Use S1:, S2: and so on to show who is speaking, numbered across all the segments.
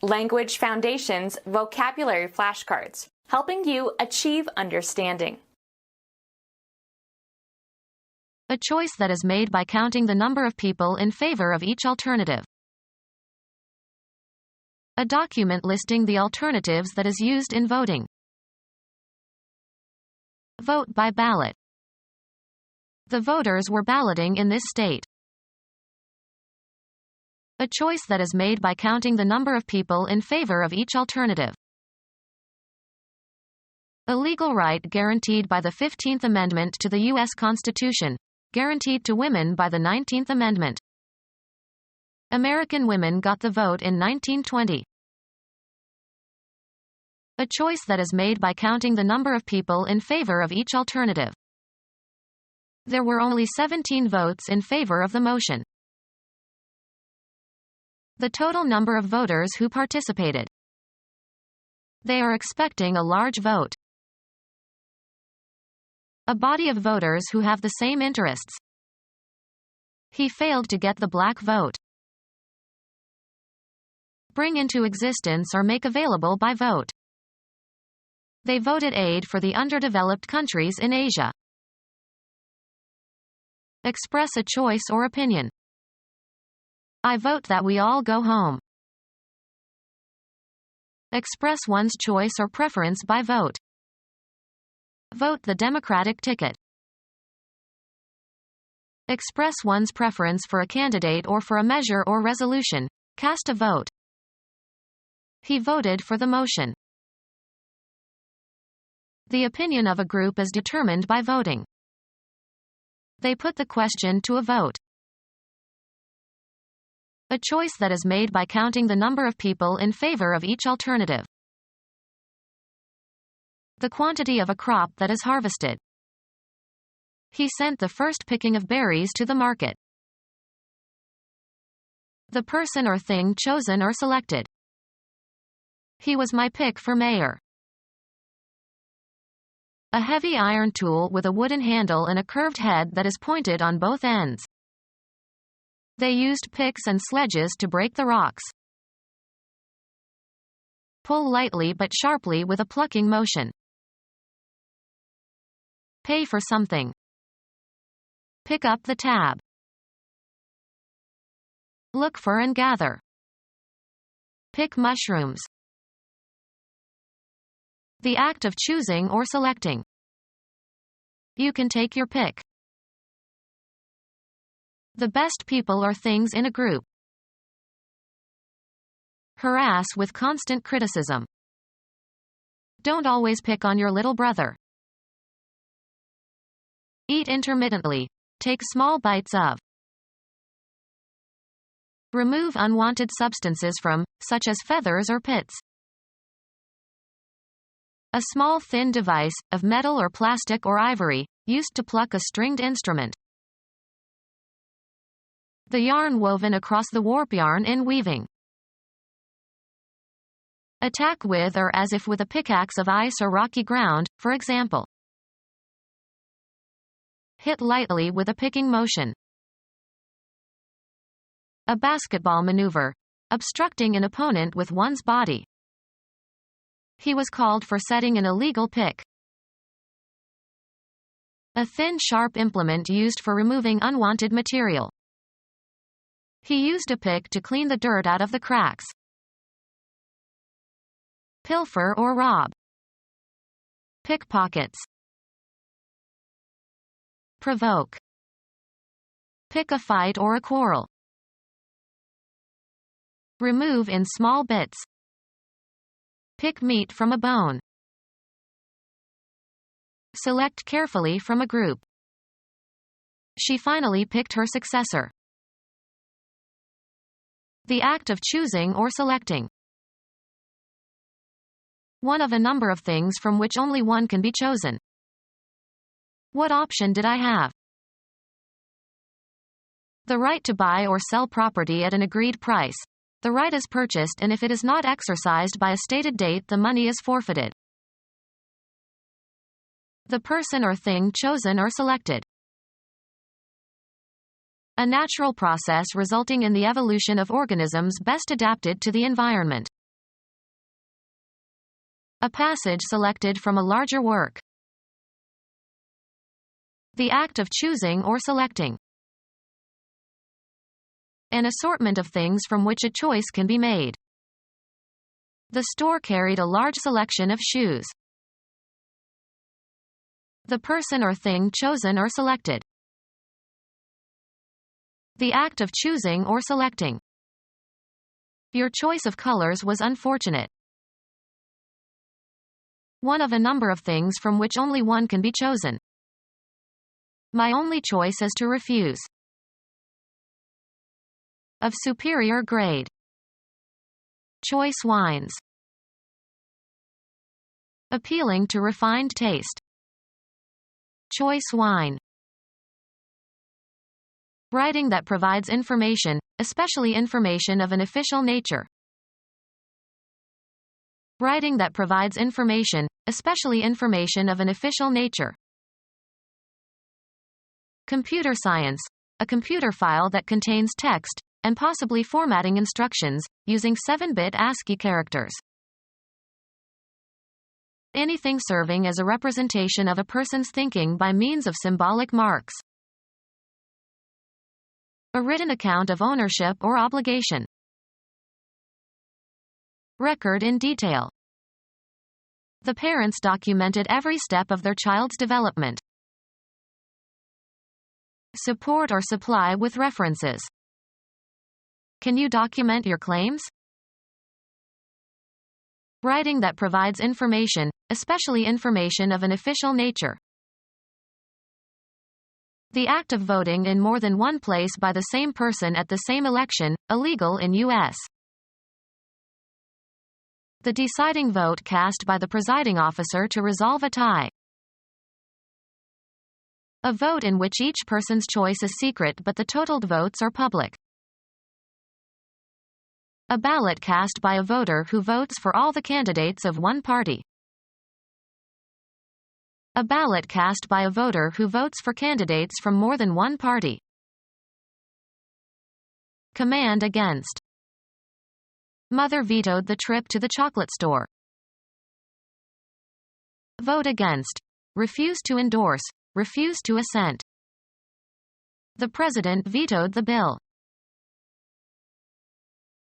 S1: Language Foundations Vocabulary Flashcards, helping you achieve understanding.
S2: A choice that is made by counting the number of people in favor of each alternative. A document listing the alternatives that is used in voting. Vote by ballot. The voters were balloting in this state. A choice that is made by counting the number of people in favor of each alternative. A legal right guaranteed by the 15th Amendment to the U.S. Constitution, guaranteed to women by the 19th Amendment. American women got the vote in 1920. A choice that is made by counting the number of people in favor of each alternative. There were only 17 votes in favor of the motion. The total number of voters who participated. They are expecting a large vote. A body of voters who have the same interests. He failed to get the black vote. Bring into existence or make available by vote. They voted aid for the underdeveloped countries in Asia. Express a choice or opinion. I vote that we all go home. Express one's choice or preference by vote. Vote the Democratic ticket. Express one's preference for a candidate or for a measure or resolution. Cast a vote. He voted for the motion. The opinion of a group is determined by voting. They put the question to a vote. A choice that is made by counting the number of people in favor of each alternative. The quantity of a crop that is harvested. He sent the first picking of berries to the market. The person or thing chosen or selected. He was my pick for mayor. A heavy iron tool with a wooden handle and a curved head that is pointed on both ends. They used picks and sledges to break the rocks. Pull lightly but sharply with a plucking motion. Pay for something. Pick up the tab. Look for and gather. Pick mushrooms. The act of choosing or selecting. You can take your pick. The best people or things in a group. Harass with constant criticism. Don't always pick on your little brother. Eat intermittently. Take small bites of. Remove unwanted substances from, such as feathers or pits. A small thin device, of metal or plastic or ivory, used to pluck a stringed instrument. The yarn woven across the warp yarn in weaving. Attack with or as if with a pickaxe of ice or rocky ground, for example. Hit lightly with a picking motion. A basketball maneuver. Obstructing an opponent with one's body. He was called for setting an illegal pick. A thin, sharp implement used for removing unwanted material. He used a pick to clean the dirt out of the cracks. Pilfer or rob. Pickpockets. Provoke. Pick a fight or a quarrel. Remove in small bits. Pick meat from a bone. Select carefully from a group. She finally picked her successor. The act of choosing or selecting. One of a number of things from which only one can be chosen. What option did I have? The right to buy or sell property at an agreed price. The right is purchased, and if it is not exercised by a stated date, the money is forfeited. The person or thing chosen or selected. A natural process resulting in the evolution of organisms best adapted to the environment. A passage selected from a larger work. The act of choosing or selecting. An assortment of things from which a choice can be made. The store carried a large selection of shoes. The person or thing chosen or selected. The act of choosing or selecting. Your choice of colors was unfortunate. One of a number of things from which only one can be chosen. My only choice is to refuse. Of superior grade. Choice wines. Appealing to refined taste. Choice wine. Writing that provides information, especially information of an official nature. Writing that provides information, especially information of an official nature. Computer science. A computer file that contains text, and possibly formatting instructions, using 7-bit ASCII characters. Anything serving as a representation of a person's thinking by means of symbolic marks. A written account of ownership or obligation. Record in detail. The parents documented every step of their child's development. Support or supply with references. Can you document your claims? Writing that provides information, especially information of an official nature. The act of voting in more than one place by the same person at the same election, illegal in U.S. The deciding vote cast by the presiding officer to resolve a tie. A vote in which each person's choice is secret but the totaled votes are public. A ballot cast by a voter who votes for all the candidates of one party. A ballot cast by a voter who votes for candidates from more than one party. Command against. Mother vetoed the trip to the chocolate store. Vote against. Refuse to endorse, refuse to assent. The president vetoed the bill.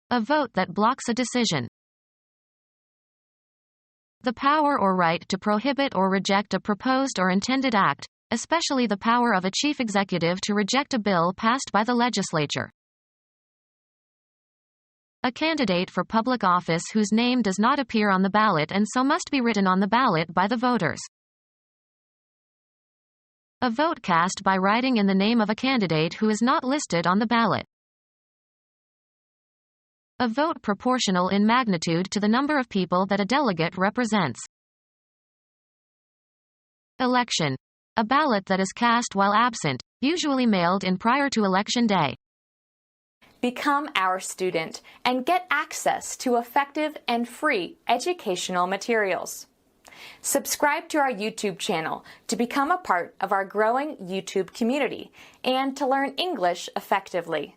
S2: A vote that blocks a decision. The power or right to prohibit or reject a proposed or intended act, especially the power of a chief executive to reject a bill passed by the legislature. A candidate for public office whose name does not appear on the ballot and so must be written on the ballot by the voters. A vote cast by writing in the name of a candidate who is not listed on the ballot. A vote proportional in magnitude to the number of people that a delegate represents. Election. A ballot that is cast while absent, usually mailed in prior to election day.
S1: Become our student and get access to effective and free educational materials. Subscribe to our YouTube channel to become a part of our growing YouTube community and to learn English effectively.